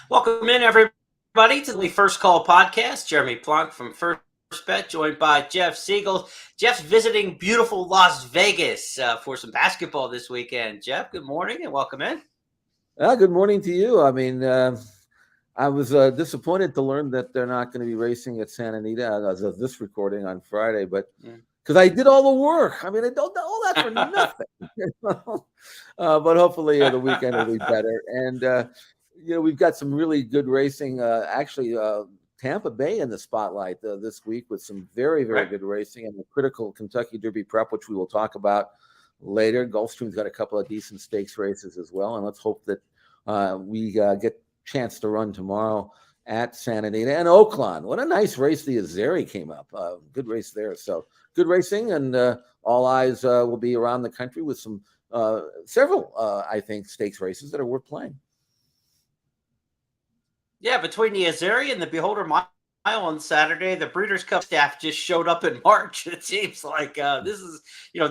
Welcome in, everybody, to the First Call podcast. Jeremy Plonk from First Bet, joined by Jeff Siegel. Jeff's visiting beautiful Las Vegas for some basketball this weekend. Jeff, good morning and welcome in. Good morning to you. I was disappointed to learn that they're not going to be racing at Santa Anita as of this recording on Friday, but because I did all the work. I don't all that for nothing. But hopefully the weekend will be better. And we've got some really good racing. Tampa Bay in the spotlight this week with some very, very good racing and the critical Kentucky Derby prep, which we will talk about later. Gulfstream's got a couple of decent stakes races as well, and let's hope that we get chance to run tomorrow at Santa Anita and Oaklawn. What a nice race the Azeri came up. Good race there. So good racing, and all eyes will be around the country with some several, I think, stakes races that are worth playing. Yeah, between the Azeri and the Beholder Mile on Saturday, the Breeders' Cup staff just showed up in March. It seems like this is,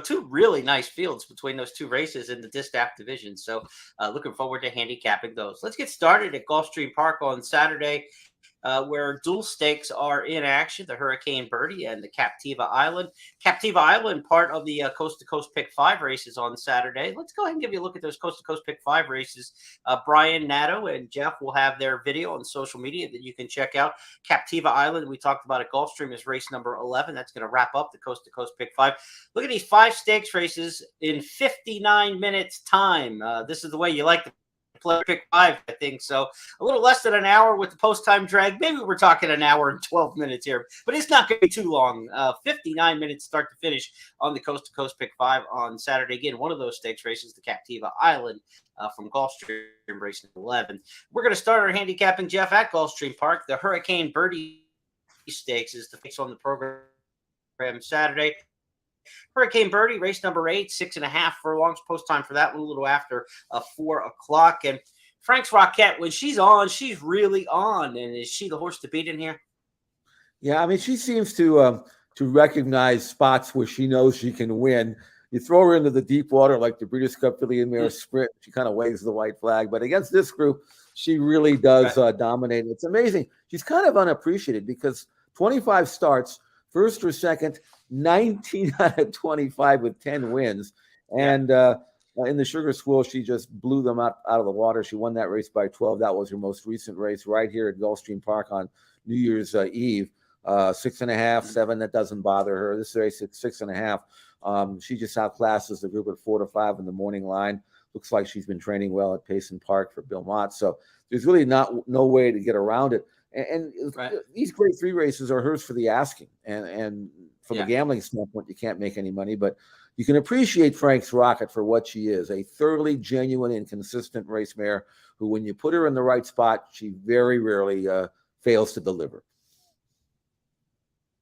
two really nice fields between those two races in the distaff division. So looking forward to handicapping those. Let's get started at Gulfstream Park on Saturday, where dual stakes are in action, the Hurricane Birdie and the Captiva Island. Captiva Island, part of the Coast to Coast Pick 5 races on Saturday. Let's go ahead and give you a look at those Coast to Coast Pick 5 races. Brian, Nato, and Jeff will have their video on social media that you can check out. Captiva Island, we talked about at Gulfstream, is race number 11. That's going to wrap up the Coast to Coast Pick 5. Look at these 5 stakes races in 59 minutes time. This is the way you like to play pick 5, I think. So a little less than an hour with the post-time drag. Maybe we're talking an hour and 12 minutes here, but it's not going to be too long. 59 minutes start to finish on the Coast to Coast Pick 5 on Saturday. Again, one of those stakes races, the Captiva Island from Gulfstream, race 11. We're going to start our handicapping, Jeff, at Gulfstream Park. The Hurricane Birdie Stakes is the fix on the program Saturday. Hurricane Birdie, race number 8, 6.5 furlongs. Post time for that one a little after 4 o'clock. And Frank's Rockette, when she's on, she's really on. And is she the horse to beat in here? Yeah, she seems to recognize spots where she knows she can win. You throw her into the deep water like the Breeders' Cup Filly and Mare Sprint, she kind of waves the white flag. But against this group, she really does dominate. It's amazing. She's kind of unappreciated because 25 starts, first or second, 19 out of 25 with 10 wins. And in the Sugar Swirl, she just blew them out of the water. She won that race by 12. That was her most recent race right here at Gulfstream Park on New Year's Eve. 6.5, 7, that doesn't bother her. This race at 6.5. She just outclasses the group at 4 to 5 in the morning line. Looks like she's been training well at Payson Park for Bill Mott. So there's really no way to get around it. And these grade 3 races are hers for the asking. And from a gambling standpoint, you can't make any money, but you can appreciate Frank's Rocket for what she is, a thoroughly genuine and consistent race mare who, when you put her in the right spot, she very rarely fails to deliver.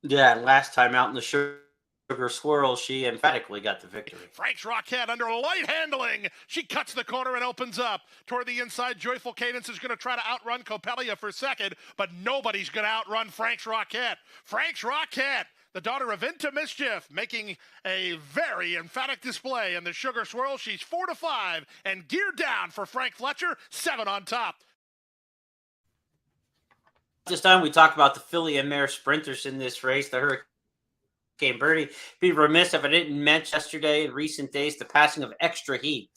Yeah, and last time out in the Sugar Swirl, she emphatically got the victory. Frank's Rockette under light handling. She cuts the corner and opens up. Toward the inside, Joyful Cadence is going to try to outrun Copelia for second, but nobody's going to outrun Frank's Rockette. Frank's Rockette, the daughter of Into Mischief, making a very emphatic display in the Sugar Swirl. She's 4 to 5 and geared down for Frank Fletcher, 7 on top. This time we talk about the filly and mare sprinters in this race, the Hurricane Birdie. Be remiss if I didn't mention yesterday in recent days the passing of Extra Heat,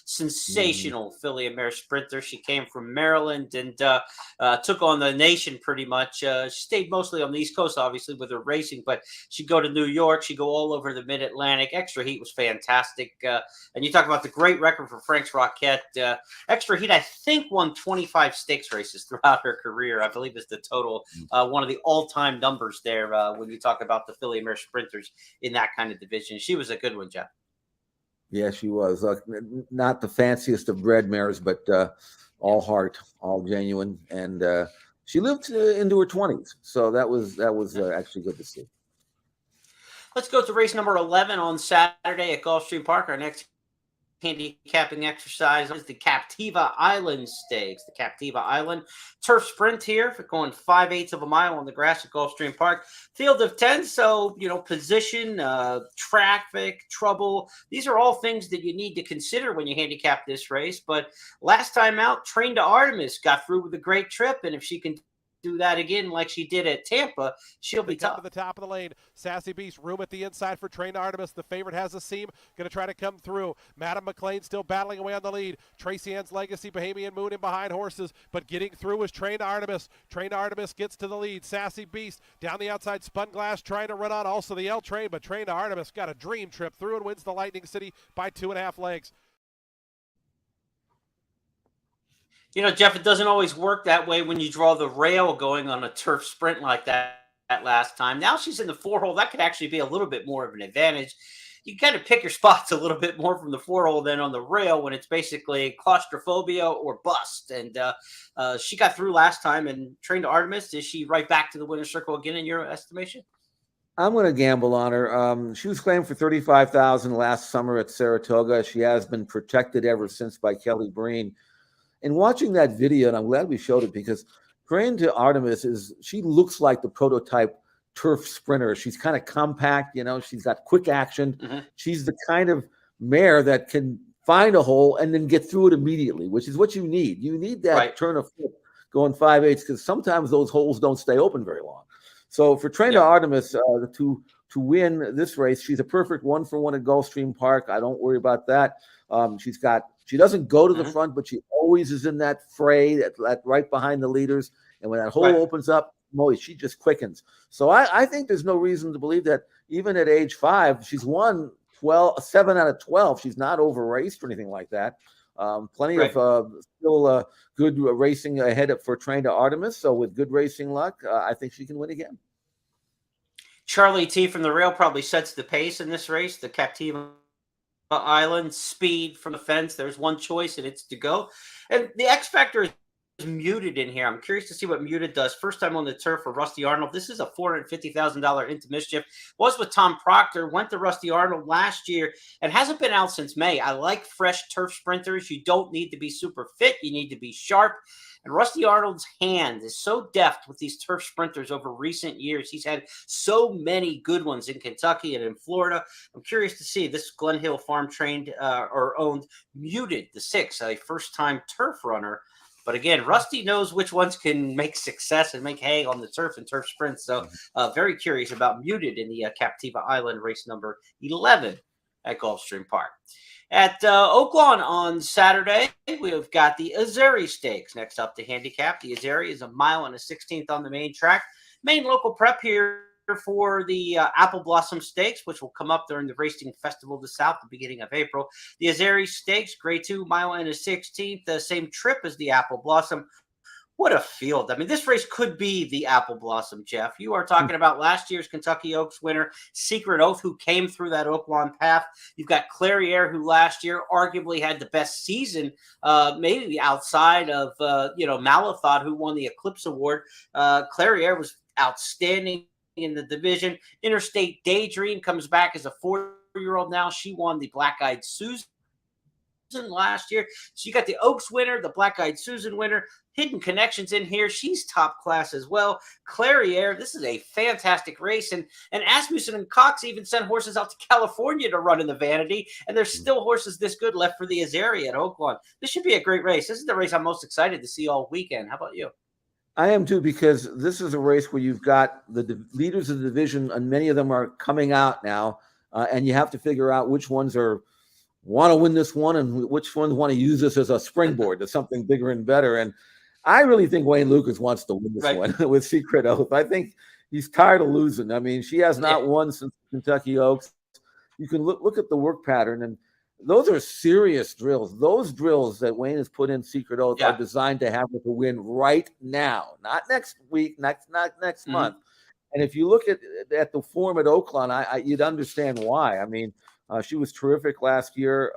sensational filly and mare sprinter. She came from Maryland and took on the nation pretty much. She stayed mostly on the East Coast, obviously, with her racing, but she'd go to New York. She'd go all over the Mid-Atlantic. Extra Heat was fantastic. And you talk about the great record for Frank's Rockette. Extra Heat, I think, won 25 stakes races throughout her career. I believe is the total, one of the all-time numbers there when you talk about the filly and mare sprinters in that kind of division. She was a good one, Jeff. Yeah, she was. Not the fanciest of bred mares, but all heart, all genuine. And she lived into her 20s. So that was actually good to see. Let's go to race number 11 on Saturday at Gulfstream Park. Our next handicapping exercise is the Captiva Island Stakes. The Captiva Island turf sprint here for going 5/8 of a mile on the grass at Gulfstream Park. Field of 10, so, position, traffic, trouble. These are all things that you need to consider when you handicap this race. But last time out, Train to Artemis got through with a great trip, and if she can do that again like she did at Tampa, she'll be tough. To the top of the lane. Sassy Beast, room at the inside for Train to Artemis. The favorite has a seam, going to try to come through. Madam McLean still battling away on the lead. Tracy Ann's Legacy, Bahamian Moon in behind horses, but getting through is Train to Artemis. Train to Artemis gets to the lead. Sassy Beast down the outside, Spun Glass trying to run on also the L Train, but Train to Artemis got a dream trip through and wins the Lightning City by 2.5 legs. Jeff, it doesn't always work that way when you draw the rail going on a turf sprint like that last time. Now she's in the 4-hole. That could actually be a little bit more of an advantage. You kind of pick your spots a little bit more from the 4-hole than on the rail when it's basically claustrophobia or bust. And she got through last time and Trained to Artemis. Is she right back to the winner's circle again in your estimation? I'm going to gamble on her. She was claimed for $35,000 last summer at Saratoga. She has been protected ever since by Kelly Breen. And watching that video, and I'm glad we showed it because Trained to Artemis she looks like the prototype turf sprinter. She's kind of compact, she's got quick action. Mm-hmm. She's the kind of mare that can find a hole and then get through it immediately, which is what you need. You need that turn of foot going 5/8 because sometimes those holes don't stay open very long. So for Trained to Artemis to win this race, she's a perfect 1-for-1 at Gulfstream Park. I don't worry about that. She doesn't go to the front, but she always is in that fray, that right behind the leaders. And when that hole opens up, she just quickens. So I think there's no reason to believe that even at age 5, she's won 7 out of 12. She's not over raced or anything like that. Plenty of still good racing ahead for Trained to Artemis. So with good racing luck, I think she can win again. Charlie T from the rail probably sets the pace in this race. The Captiva Island, speed from the fence. There's one choice, and it's to go. And the X Factor is Muted in here. I'm curious to see what Muted does. First time on the turf for Rusty Arnold. This is a $450,000 into mischief. Was with Tom Proctor. Went to Rusty Arnold last year and hasn't been out since May. I like fresh turf sprinters. You don't need to be super fit. You need to be sharp. And Rusty Arnold's hand is so deft with these turf sprinters over recent years. He's had so many good ones in Kentucky and in Florida. I'm curious to see this Glen Hill farm trained or owned Muted, the 6, a first-time turf runner. But again, Rusty knows which ones can make success and make hay on the turf and turf sprints. So very curious about Muted in the Captiva Island race number 11 at Gulfstream Park. At Oaklawn on Saturday, we've got the Azeri Stakes next up to handicap. The Azeri is 1 mile and 1/16 on the main track. Main local prep here for the Apple Blossom Stakes, which will come up during the Racing Festival of the South, the beginning of April. The Azeri Stakes, grade 2, 1 mile and 1/16, the same trip as the Apple Blossom. What a field. I mean, this race could be the Apple Blossom, Jeff. You are talking about last year's Kentucky Oaks winner, Secret Oath, who came through that Oaklawn path. You've got Clairiere, who last year arguably had the best season, maybe outside of, Malathot, who won the Eclipse Award. Clairiere was outstanding in the division. Interstate Daydream comes back as a 4-year-old now. She won the Black Eyed Susan last year. So you got the Oaks winner, the Black Eyed Susan winner, Hidden Connections in here. She's top class as well. Clairiere, this is a fantastic race. And Asmussen and Cox even sent horses out to California to run in the Vanity. And there's still horses this good left for the Azeri at Oaklawn. This should be a great race. This is the race I'm most excited to see all weekend. How about you? I am too, because this is a race where you've got the leaders of the division, and many of them are coming out now. And you have to figure out which ones want to win this one and which ones want to use this as a springboard to something bigger and better. And I really think Wayne Lucas wants to win this one with Secret Oath. I think he's tired of losing. I mean, she has not won since Kentucky Oaks. You can look at the work pattern, and those are serious drills. Those drills that Wayne has put in Secret Oath are designed to have her to win right now, not next week, not next month. And if you look at the form at Oaklawn, you'd understand why. I mean, she was terrific last year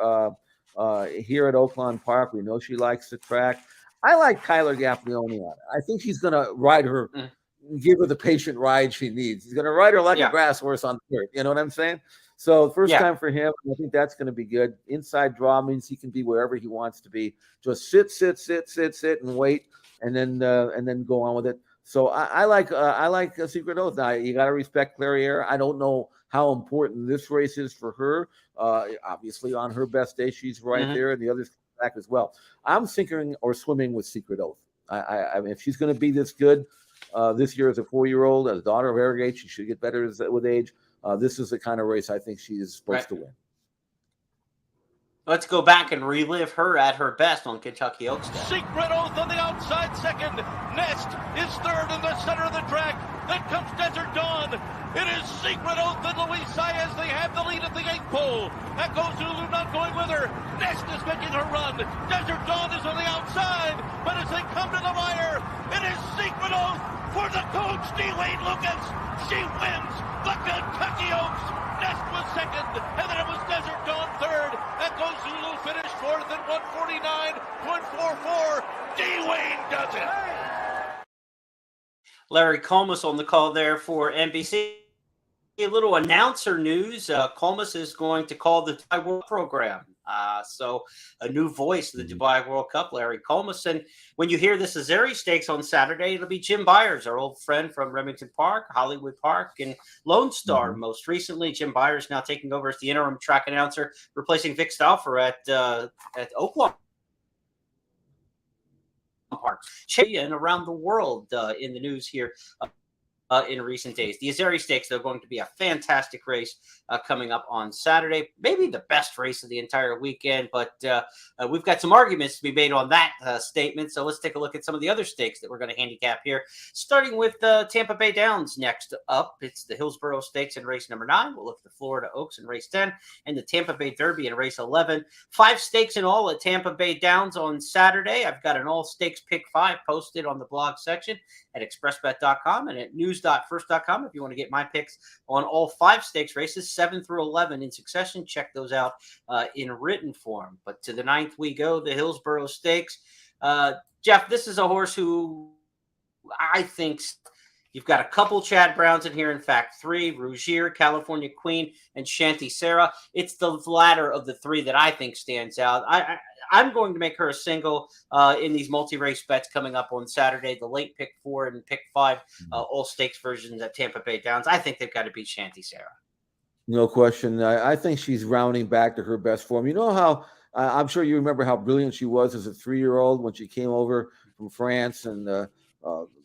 here at Oaklawn Park. We know she likes the track. I like Kyler Gaffalione on it. I think he's going to ride her, give her the patient ride she needs. He's going to ride her like a grass horse on the dirt. You know what I'm saying? So first Yeah. time for him. I think that's going to be good. Inside draw means he can be wherever he wants to be. Just sit, and wait, and then go on with it. So I like a Secret Oath. Now you got to respect Clairiere. I don't know how important this race is for her. Obviously, on her best day, she's right there, and the others back as well. I'm sinking or swimming with Secret Oath. I mean, if she's going to be this good this year as a 4-year-old, as a daughter of Arrogate, she should get better with age. This is the kind of race I think she is supposed to win. Let's go back and relive her at her best on Kentucky Oaks Day. Secret Oath on the outside second. Nest is third in the center of the track. Then comes Desert Dawn. It is Secret Oath and Luis Saez. They have the lead at the 8th pole. That goes Zulu not going with her. Nest is making her run. Desert Dawn is on the outside. But as they come to the wire, it is Secret Oath for the coach, Dwayne Lucas. She wins the Kentucky Oaks. Nest was second, and then it was Desert Dawn third. That goes Zulu finished fourth at 149.44. Dwayne does it. Larry Comas on the call there for NBC. A little announcer news. Comas is going to call the Dubai World program. So a new voice of the Dubai World Cup, Larry Comas. And when you hear the Azeri Stakes on Saturday, it'll be Jim Byers, our old friend from Remington Park, Hollywood Park, and Lone Star. Most recently, Jim Byers now taking over as the interim track announcer, replacing Vic Stauffer at Oaklawn Park. And around the world in the news here. In recent days. The Azeri Stakes, they're going to be a fantastic race coming up on Saturday. Maybe the best race of the entire weekend, but we've got some arguments to be made on that statement. So let's take a look at some of the other stakes that we're going to handicap here, starting with Tampa Bay Downs next up. It's the Hillsborough Stakes in race number 9. We'll look at the Florida Oaks in race 10 and the Tampa Bay Derby in race 11. 5 stakes in all at Tampa Bay Downs on Saturday. I've got an all stakes pick 5 posted on the blog section at expressbet.com and at news.first.com if you want to get my picks on all 5 stakes races, 7 through 11 in succession. Check those out in written form. But to the 9th we go, the Hillsborough Stakes. Jeff, this is a horse who I think you've got a couple Chad Browns in here. In fact, 3, Rougier, California Queen, and Shanty Sarah. It's the latter of the 3 that I think stands out. I'm going to make her a single in these multi-race bets coming up on Saturday. The late pick 4 and pick 5, all stakes versions at Tampa Bay Downs. I think they've got to beat Shanty Sarah. No question. I think she's rounding back to her best form. You know how I'm sure you remember how brilliant she was as a 3-year-old when she came over from France and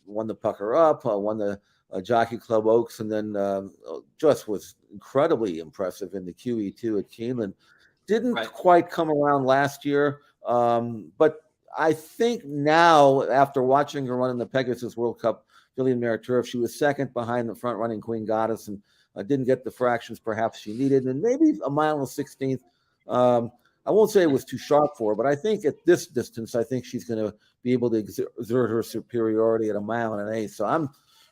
won the Pucker Up, won the Jockey Club Oaks, and then just was incredibly impressive in the QE2 at Keeneland. Didn't quite come around last year, but I think now, after watching her run in the Pegasus World Cup Filly and Mare Turf, she was second behind the front-running Queen Goddess and didn't get the fractions perhaps she needed, and maybe a mile and 16th. I won't say it was too sharp for her, but I think at this distance, I think she's going to be able to exert her superiority at a mile and an 1/8. So I'm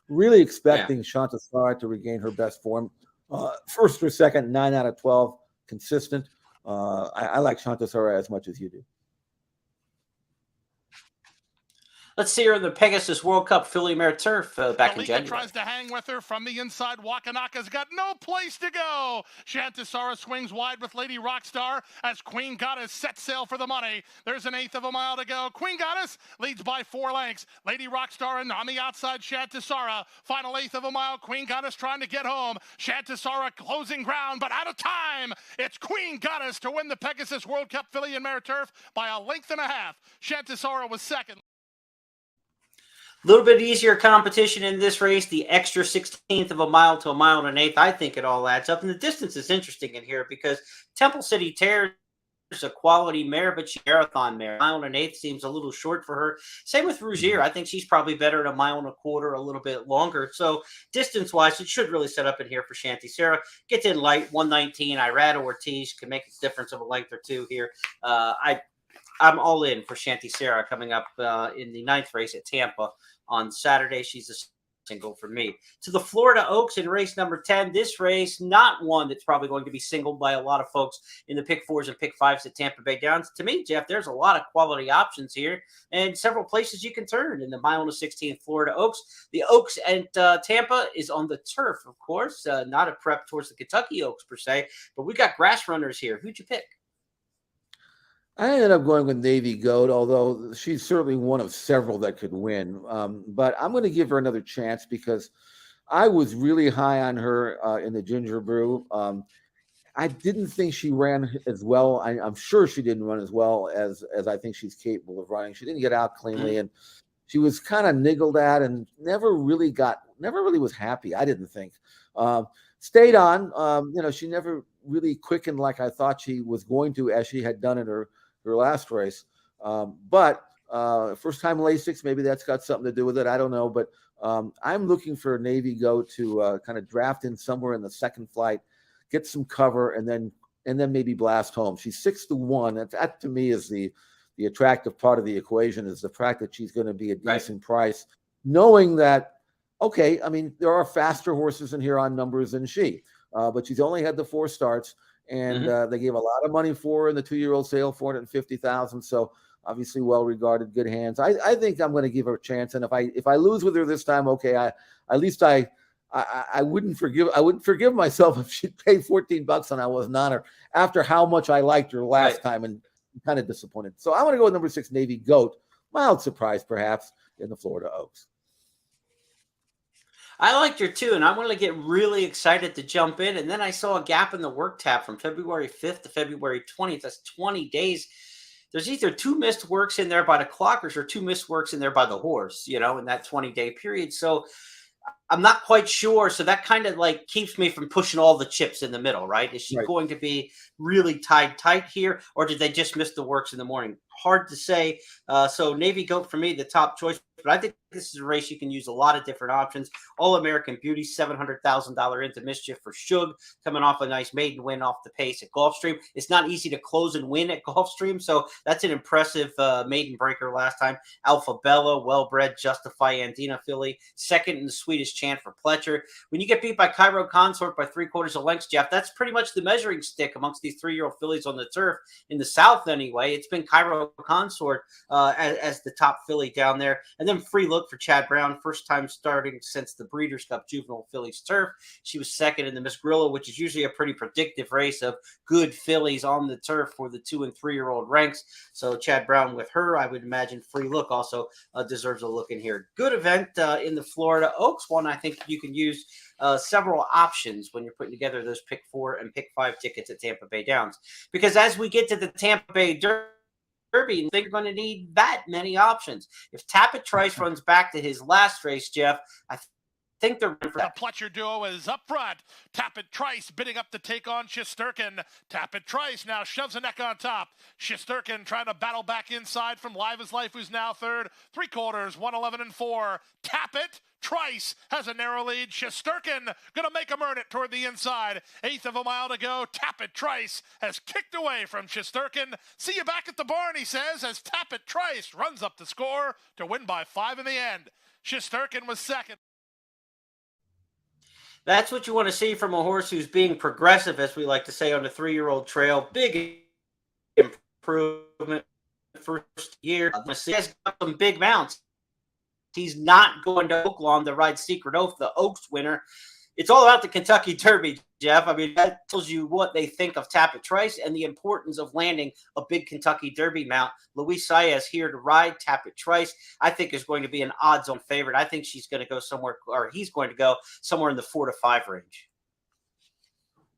really expecting Shanty Sarah to regain her best form. First or second, 9 out of 12, consistent. I like Shanty Sarah as much as you do. Let's see her in the Pegasus World Cup Filly Mare Turf back in January. Tries to hang with her from the inside. Wakanaka's got no place to go. Shanty Sarah swings wide with Lady Rockstar as Queen Goddess sets sail for the money. There's an 1/8 of a mile to go. Queen Goddess leads by 4 lengths. Lady Rockstar and on the outside, Shanty Sarah. Final 1/8 of a mile. Queen Goddess trying to get home. Shanty Sarah closing ground, but out of time. It's Queen Goddess to win the Pegasus World Cup Filly and Mare Turf by a 1.5 lengths. Shanty Sarah was second. A little bit easier competition in this race, the extra 1/16 of a mile to a mile and an 1/8. I think it all adds up. And the distance is interesting in here because Temple City Terror is a quality mare, but she's a marathon mare. Mile and an 1/8 seems a little short for her. Same with Rougier. I think she's probably better at a mile and a quarter, a little bit longer. So distance-wise, it should really set up in here for Shanty Sarah. Gets in light, 119. Irada Ortiz can make a difference of a length or 2 here. I'm all in for Shanty Sarah coming up in the 9th race at Tampa on Saturday. She's a single for me. To the Florida Oaks in race number 10. This race, not one that's probably going to be singled by a lot of folks in the pick fours and pick fives at Tampa Bay Downs. To me, Jeff, there's a lot of quality options here and several places you can turn in the mile and 16 Florida Oaks. The Oaks at Tampa is on the turf, of course, not a prep towards the Kentucky Oaks per se, but we got grass runners here. Who'd you pick? I ended up going with Navy Goat, although she's certainly one of several that could win. But I'm going to give her another chance because I was really high on her in the Ginger Brew. I didn't think she ran as well. I'm sure she didn't run as well as I think she's capable of running. She didn't get out cleanly, and she was kind of niggled at and never really was happy. I didn't think. Stayed on. She never really quickened like I thought she was going to, as she had done in her last race. But first time Lasix, maybe that's got something to do with it. I don't know. But I'm looking for Navy Goat to kind of draft in somewhere in the second flight, get some cover, and then maybe blast home. She's 6-1. That to me is the attractive part of the equation, is the fact that she's going to be a decent price, knowing that, okay, I mean, there are faster horses in here on numbers than she, but she's only had the 4 starts. And they gave a lot of money for her in the 2-year-old sale, $450,000. So obviously well-regarded, good hands. I think I'm going to give her a chance. And if I lose with her this time, okay, at least I wouldn't forgive myself if she'd paid $14 and I wasn't on her after how much I liked her last time and kind of disappointed. So I want to go with number 6, Navy Goat. Mild surprise, perhaps, in the Florida Oaks. I liked her too, and I wanted to get really excited to jump in. And then I saw a gap in the work tab from February 5th to February 20th. That's 20 days. There's either 2 missed works in there by the clockers or 2 missed works in there by the horse, in that 20-day period. So I'm not quite sure. So that kind of like keeps me from pushing all the chips in the middle, right? Is she going to be really tied tight here, or did they just miss the works in the morning? Hard to say. So Navy Goat for me, the top choice. But I think this is a race you can use a lot of different options. All-American Beauty, $700,000 into mischief for Shug, coming off a nice maiden win off the pace at Gulfstream. It's not easy to close and win at Gulfstream, so that's an impressive maiden breaker last time. Alpha Bella, well-bred, Justify Andina filly, second in the Swedish Chant for Pletcher. When you get beat by Cairo Consort by 3/4 of lengths, Jeff, that's pretty much the measuring stick amongst these 3-year-old fillies on the turf. In the South, anyway, it's been Cairo Consort as the top filly down there. And then Free Look for Chad Brown, first time starting since the Breeders' Cup Juvenile Fillies Turf. She was second in the Miss Grillo, which is usually a pretty predictive race of good fillies on the turf for the 2- and 3-year-old ranks. So Chad Brown with her, I would imagine Free Look also deserves a look in here. Good event in the Florida Oaks, one I think you can use several options when you're putting together those pick 4 and pick 5 tickets at Tampa Bay Downs. Because as we get to the Tampa Bay Derby, I think you're going to need that many options. If Tappet Trice runs back to his last race, Jeff, I think they're for that. The Pletcher duo is up front. Tappet Trice bidding up to take on Shesterkin. Tappet Trice now shoves a neck on top. Shesterkin trying to battle back inside from Live as Life, who's now third. 3/4, 1:11.4. Tappet Trice has a narrow lead. Shesterkin gonna make him earn it toward the inside. 1/8 of a mile to go. Tappet Trice has kicked away from Shesterkin. See you back at the barn, he says, as Tappet Trice runs up the score to win by 5 in the end. Shesterkin was second. That's what you want to see from a horse who's being progressive, as we like to say, on the 3-year-old trail. Big improvement first year. He has got some big mounts. He's not going to Oaklawn to ride Secret Oath, the Oaks winner. It's all about the Kentucky Derby, Jeff. I mean, that tells you what they think of Tappet Trice and the importance of landing a big Kentucky Derby mount. Luis Saez here to ride Tappet Trice, I think is going to be an odds-on favorite. I think she's going to go somewhere, or he's going to go somewhere in the 4 to 5 range.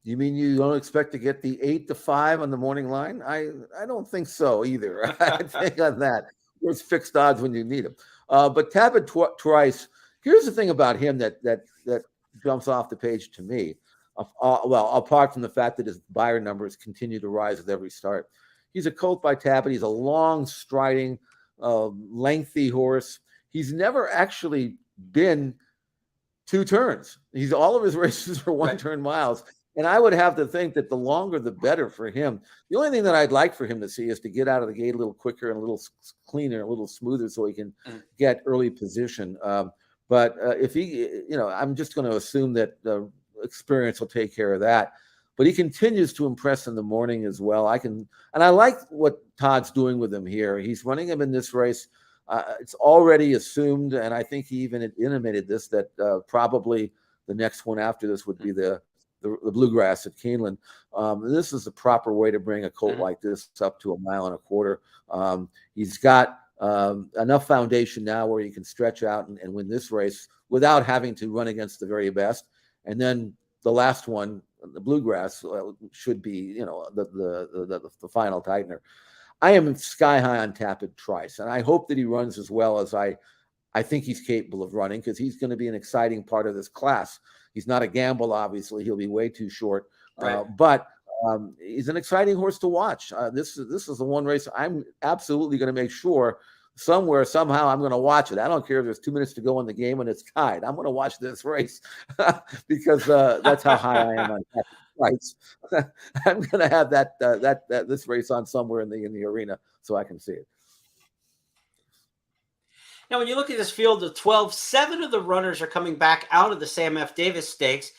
You mean you don't expect to get the 8 to 5 on the morning line? I don't think so either. I think on that. There's fixed odds when you need them. But Tappet Trice, here's the thing about him that jumps off the page to me. Well, apart from the fact that his buyer numbers continue to rise with every start. He's a colt by Tappet. He's a long, striding, lengthy horse. He's never actually been 2 turns. All of his races are 1-turn miles. And I would have to think that the longer, the better for him. The only thing that I'd like for him to see is to get out of the gate a little quicker and a little cleaner, a little smoother so he can get early position. But if he, I'm just going to assume that experience will take care of that. But he continues to impress in the morning as well. And I like what Todd's doing with him here. He's running him in this race. It's already assumed, and I think he even intimated this, that probably the next one after this would be the Bluegrass at Keeneland. This is the proper way to bring a colt like this up to 1.25 miles. He's got enough foundation now where he can stretch out and win this race without having to run against the very best. And then the last one, the Bluegrass, should be, the final tightener. I am sky high on Tapit Trice, and I hope that he runs as well as I think he's capable of running, because he's going to be an exciting part of this class. He's not a gamble, obviously. He'll be way too short, Right. But he's an exciting horse to watch. This is the one race I'm absolutely going to make sure somehow I'm going to watch it. I don't care if there's 2 minutes to go in the game and it's tied. I'm going to watch this race because that's how high I am on Tapit Trice. I'm going to have this race on somewhere in the arena so I can see it. Now, when you look at this field of 12, 7 of the runners are coming back out of the Sam F. Davis Stakes.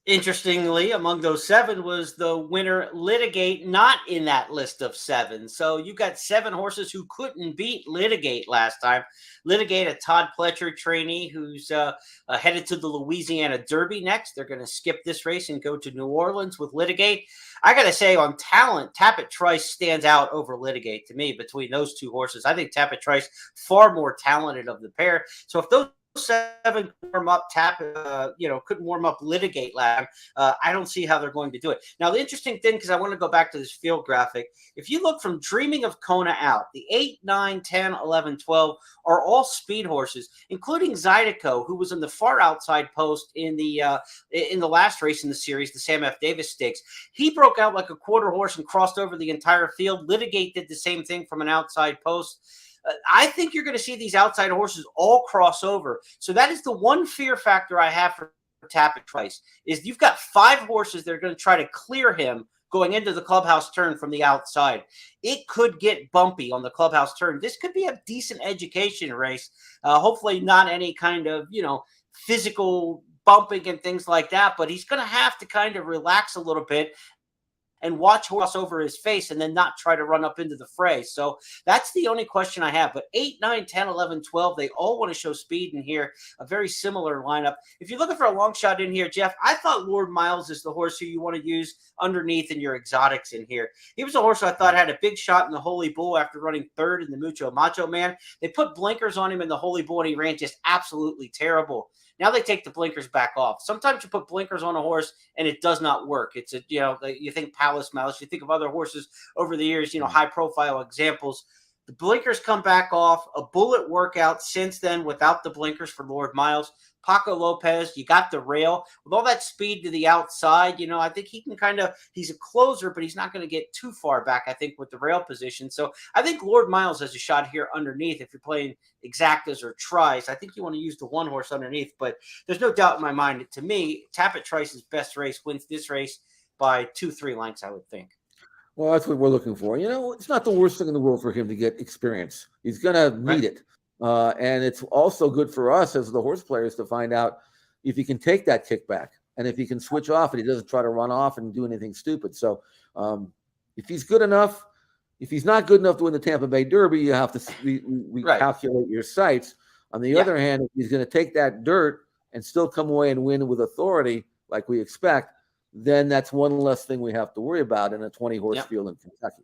Interestingly, among those 7 was the winner Litigate, not in that list of 7. So you've got 7 horses who couldn't beat Litigate last time. Litigate, a Todd Pletcher trainee who's headed to the Louisiana Derby next. They're going to skip this race and go to New Orleans with Litigate. I got to say, on talent, Tapit Trice stands out over Litigate to me between those 2 horses. I think Tapit Trice far more talented of the pair. So if those 7 warm up couldn't warm up Litigate lab. I don't see how they're going to do it. Now, the interesting thing, because I want to go back to this field graphic, if you look from Dreaming of Kona out, the 8, 9, 10, 11, 12 are all speed horses, including Zydeco, who was in the far outside post in the last race in the series, the Sam F. Davis Stakes. He broke out like a quarter horse and crossed over the entire field. Litigate did the same thing from an outside post. I think you're going to see these outside horses all cross over. So that is the one fear factor I have for Tapit Trice, is you've got 5 horses that are going to try to clear him going into the clubhouse turn from the outside. It could get bumpy on the clubhouse turn. This could be a decent education race. Hopefully not any kind of, physical bumping and things like that, but he's going to have to kind of relax a little bit and watch horse over his face and then not try to run up into the fray. So that's the only question I have. But 8, 9, 10, 11, 12, they all want to show speed in here. A very similar lineup. If you're looking for a long shot in here, Jeff, I thought Lord Miles is the horse who you want to use underneath in your exotics in here. He was a horse I thought had a big shot in the Holy Bull after running 3rd in the Mucho Macho Man. They put blinkers on him in the Holy Bull and he ran just absolutely terrible. Now they take the blinkers back off. Sometimes you put blinkers on a horse and it does not work. It's you think Palace Mouse, you think of other horses over the years, high profile examples. The blinkers come back off. A bullet workout since then without the blinkers for Lord Miles. Paco Lopez, you got the rail. With all that speed to the outside, I think he can he's a closer, but he's not going to get too far back, I think, with the rail position. So I think Lord Miles has a shot here underneath if you're playing exactas or tries. I think you want to use the one horse underneath, but there's no doubt in my mind. To me, Tapit Trice's best race wins this race by 2-3 lengths, I would think. Well, that's what we're looking for. It's not the worst thing in the world for him to get experience. He's going to need it. And it's also good for us as the horse players to find out if he can take that kickback and if he can switch off and he doesn't try to run off and do anything stupid. So if he's good enough, if he's not good enough to win the Tampa Bay Derby, you have to recalculate your sights. On the other hand, if he's going to take that dirt and still come away and win with authority like we expect, then that's one less thing we have to worry about in a 20-horse field in Kentucky.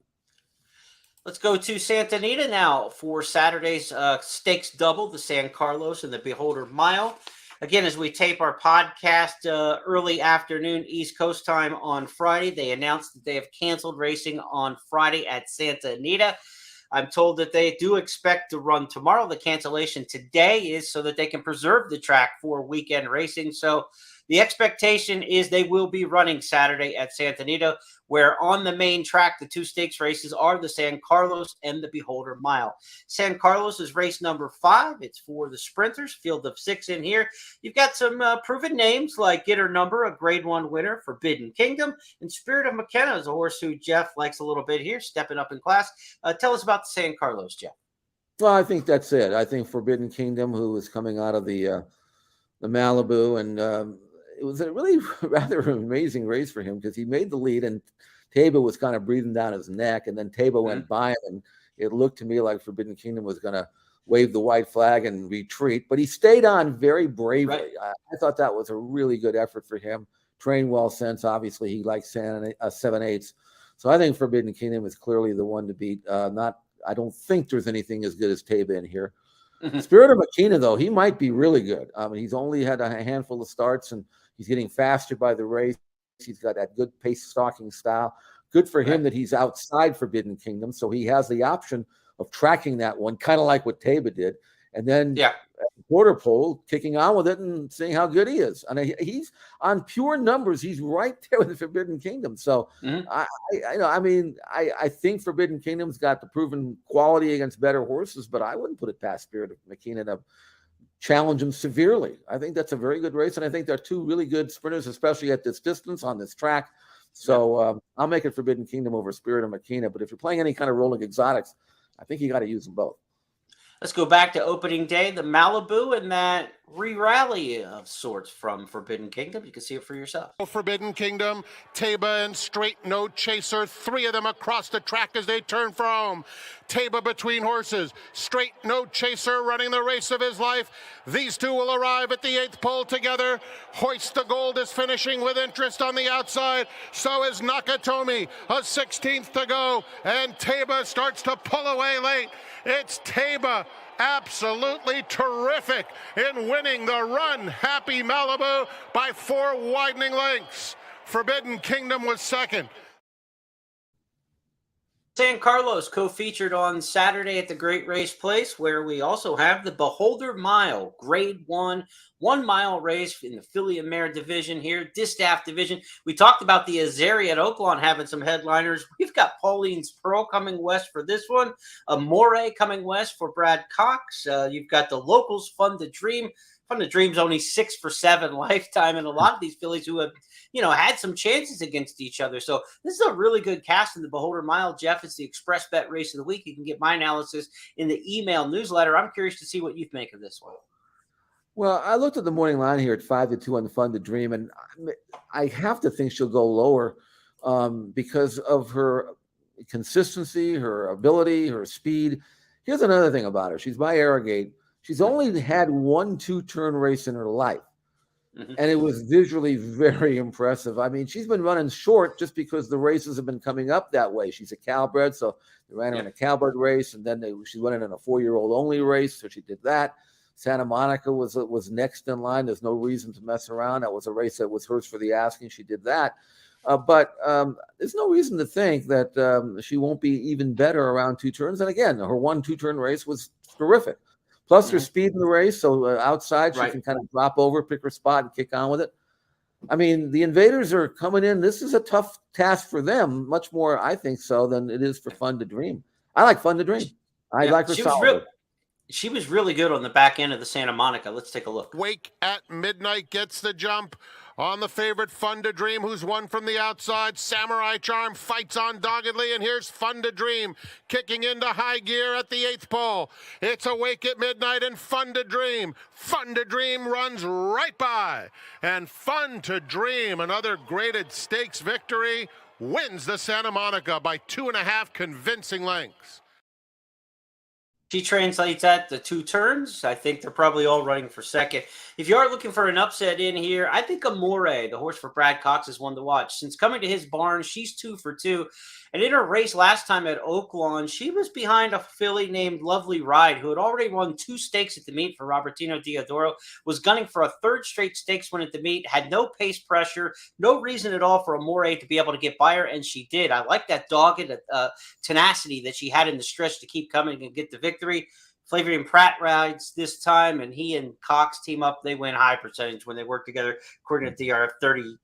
Let's go to Santa Anita now for Saturday's stakes double, the San Carlos and the Beholder Mile. Again, as we tape our podcast early afternoon East Coast time on Friday, they announced that they have canceled racing on Friday at Santa Anita. I'm told that they do expect to run tomorrow. The cancellation today is so that they can preserve the track for weekend racing. So the expectation is they will be running Saturday at Santa Anita, where on the main track, the 2 stakes races are the San Carlos and the Beholder Mile. San Carlos is race number 5. It's for the sprinters, field of 6 in here. You've got some proven names like Get Her Number, a grade 1 winner, Forbidden Kingdom, and Spirit of McKenna is a horse who Jeff likes a little bit here, stepping up in class. Tell us about the San Carlos, Jeff. Well, I think that's it. I think Forbidden Kingdom, who is coming out of the the Malibu, and it was a really rather amazing race for him because he made the lead, and Taba was kind of breathing down his neck, and then Taba went by him, and it looked to me like Forbidden Kingdom was going to wave the white flag and retreat, but he stayed on very bravely. Right. I thought that was a really good effort for him. Trained well since, obviously he likes 7/8. So I think Forbidden Kingdom is clearly the one to beat. I don't think there's anything as good as Taba in here. Spirit of Makina, though, he might be really good. I mean, he's only had a handful of starts, and he's getting faster by the race. He's got that good pace stalking style. Good for him that he's outside Forbidden Kingdom, so he has the option of tracking that one, kind of like what Taba did, and then quarter pole, kicking on with it and seeing how good he is. And he's on pure numbers. He's right there with the Forbidden Kingdom. So I think Forbidden Kingdom's got the proven quality against better horses, but I wouldn't put it past Spirit of Makina to challenge him severely. I think that's a very good race, and I think they're two really good sprinters, especially at this distance on this track. So I'll make it Forbidden Kingdom over Spirit of Makina. But if you're playing any kind of rolling exotics, I think you got to use them both. Let's go back to opening day, the Malibu, and that re-rally of sorts from Forbidden Kingdom. You can see it for yourself. Forbidden Kingdom, Taba and Straight No Chaser, three of them across the track as they turn for home. Taba between horses, Straight No Chaser running the race of his life. These two will arrive at the 8th pole together. Hoist the Gold is finishing with interest on the outside. So is Nakatomi, a 16th to go, and Taba starts to pull away late. It's Taba, absolutely terrific in winning the Run Happy Malibu by 4 widening lengths. Forbidden Kingdom was second. San Carlos co-featured on Saturday at the Great Race Place, where we also have the Beholder Mile, Grade 1, 1 mile race in the filly and mare division here, distaff division. We talked about the Azaria at Oaklawn having some headliners. We've got Pauline's Pearl coming west for this one, Amore coming west for Brad Cox. You've got the locals, Fun to Dream. Fun to Dream's only 6 for 7 lifetime, and a lot of these fillies who have, had some chances against each other. So this is a really good cast in the Beholder Mile. Jeff, it's the Express Bet Race of the Week. You can get my analysis in the email newsletter. I'm curious to see what you make of this one. Well, I looked at the morning line here at 5-2 on the Fun to Dream, and I have to think she'll go lower because of her consistency, her ability, her speed. Here's another thing about her. She's by Arrogate. She's only had 1 2-turn race in her life, and it was visually very impressive. I mean, she's been running short just because the races have been coming up that way. She's a Calbred, so they ran her in a Calbred race, and then she went in a 4-year-old only race, so she did that. Santa Monica was next in line. There's no reason to mess around. That was a race that was hers for the asking. She did that. But there's no reason to think that she won't be even better around 2 turns. And again, her 1 2-turn race was terrific. Plus her speed in the race, so outside she can kind of drop over, pick her spot, and kick on with it. I mean, the Invaders are coming in. This is a tough task for them, much more, I think so, than it is for Fun to Dream. I like Fun to Dream. I like her solid. She was really good on the back end of the Santa Monica. Let's take a look. Wake at Midnight gets the jump on the favorite Fun to Dream, who's won from the outside. Samurai Charm fights on doggedly, and here's Fun to Dream kicking into high gear at the 8th pole. It's Awake at Midnight and Fun to Dream. Fun to Dream runs right by, and Fun to Dream, another graded stakes victory, wins the Santa Monica by 2.5 convincing lengths. She translates that to 2 turns. I think they're probably all running for second. If you are looking for an upset in here, I think Amore, the horse for Brad Cox, is one to watch. Since coming to his barn, she's 2 for 2. And in her race last time at Oaklawn, she was behind a filly named Lovely Ride, who had already won 2 stakes at the meet for Robertino Diodoro, was gunning for a 3rd straight stakes win at the meet, had no pace pressure, no reason at all for Amore to be able to get by her, and she did. I like that dogged tenacity that she had in the stretch to keep coming and get the victory. Flavian Pratt rides this time, and he and Cox team up. They win high percentage when they work together, according to DR, 38%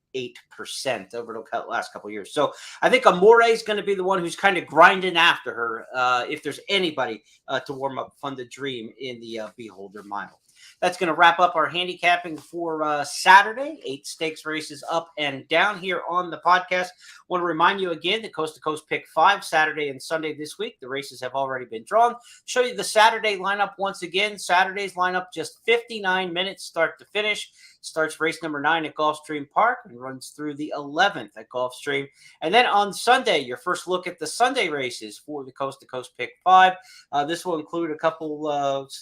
over the last couple of years. So I think Amore is going to be the one who's kind of grinding after her if there's anybody to warm up Fun to Dream in the Beholder Mile. That's going to wrap up our handicapping for Saturday. 8 stakes races up and down here on the podcast. Want to remind you again that Coast to Coast Pick 5 Saturday and Sunday this week. The races have already been drawn. Show you the Saturday lineup once again. Saturday's lineup just 59 minutes start to finish. Starts race number 9 at Gulfstream Park and runs through the 11th at Gulfstream. And then on Sunday, your first look at the Sunday races for the Coast to Coast Pick 5. This will include a couple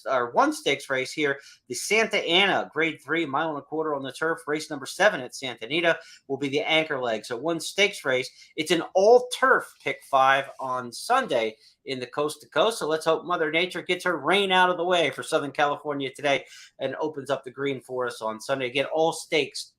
or one stakes race here. The Santa Anita Grade 3 mile and a quarter on the turf. Race number 7 at Santa Anita will be the anchor leg. So one stakes race. It's an all turf Pick 5 on Sunday in the Coast to Coast. So let's hope Mother Nature gets her rain out of the way for Southern California today and opens up the green for us on Sunday. Again, all stakes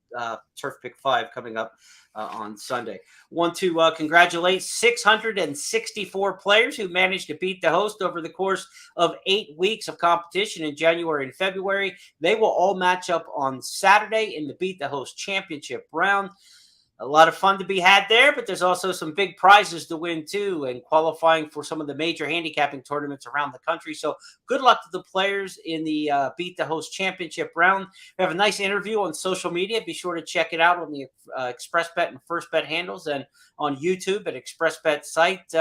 turf Pick 5 coming up on Sunday. Want to congratulate 664 players who managed to beat the host over the course of 8 weeks of competition in January and February. They will all match up on Saturday in the Beat the Host Championship round. A lot of fun to be had there, but there's also some big prizes to win too, and qualifying for some of the major handicapping tournaments around the country. So good luck to the players in the Beat the Host Championship round. We have a nice interview on social media. Be sure to check it out on the Express Bet and First Bet handles and on YouTube at Express Bet site.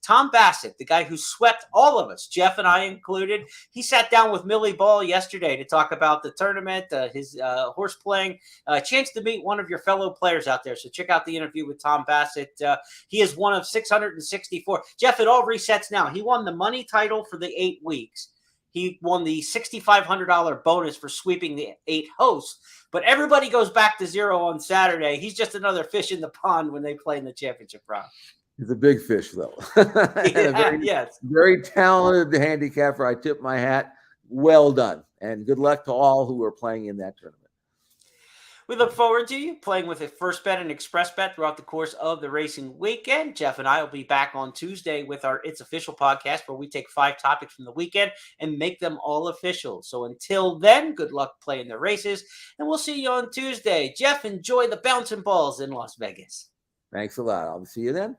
Tom Bassett, the guy who swept all of us, Jeff and I included, he sat down with Millie Ball yesterday to talk about the tournament, his horse playing, a chance to meet one of your fellow players out there. So check out the interview with Tom Bassett. He is one of 664. Jeff, it all resets now. He won the money title for the 8 weeks. He won the $6,500 bonus for sweeping the 8 hosts. But everybody goes back to zero on Saturday. He's just another fish in the pond when they play in the championship round. He's a big fish, though. Yes. Very talented handicapper. I tip my hat. Well done. And good luck to all who are playing in that tournament. We look forward to you playing with a First Bet and Express Bet throughout the course of the racing weekend. Jeff and I will be back on Tuesday with our It's Official podcast, where we take 5 topics from the weekend and make them all official. So until then, good luck playing the races, and we'll see you on Tuesday. Jeff, enjoy the bouncing balls in Las Vegas. Thanks a lot. I'll see you then.